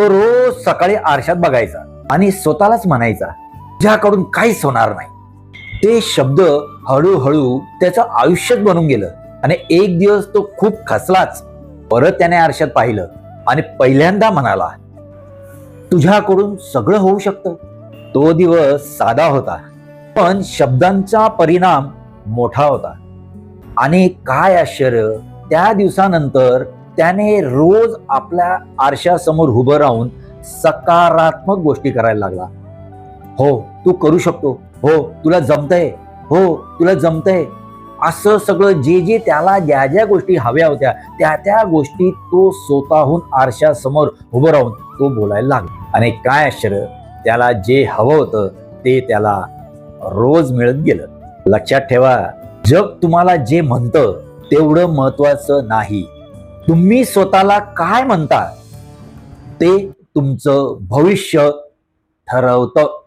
तो रोज सकाळी आरशात बघायचा आणि स्वतःलाच म्हणायचा, तुझ्याकडून काहीच होणार नाही. ते शब्द हळूहळू त्याचं आयुष्यच बनून गेलं आणि एक दिवस तो खूप खचलाच. परत त्याने आरशात पाहिलं आणि पहिल्यांदा म्हणाला, तुझ्याकडून सगळं होऊ शकतं. तो दिवस साधा होता, पण शब्दांचा परिणाम मोठा होता. आणि काय आश्चर्य, त्या दिवसानंतर त्याने रोज आपल्या आरशासमोर उभं राहून सकारात्मक गोष्टी करायला लागला. हो, तू करू शकतो. हो, तुला जमतंय. हो, तुला जमतंय. असं सगळं जे त्याला ज्या ज्या गोष्टी हव्या होत्या त्या गोष्टी तो स्वतःहून आरशासमोर उभं राहून तो बोलायला लागला. आणि काय आश्चर्य, त्याला जे हवं होतं ते त्याला रोज मिळत गेलं. लक्षात ठेवा, जग तुम्हाला जे म्हणतं तेवढं महत्वाचं नाही. तुम्ही स्वतःला काय म्हणता ते तुमचं भविष्य ठरवतं.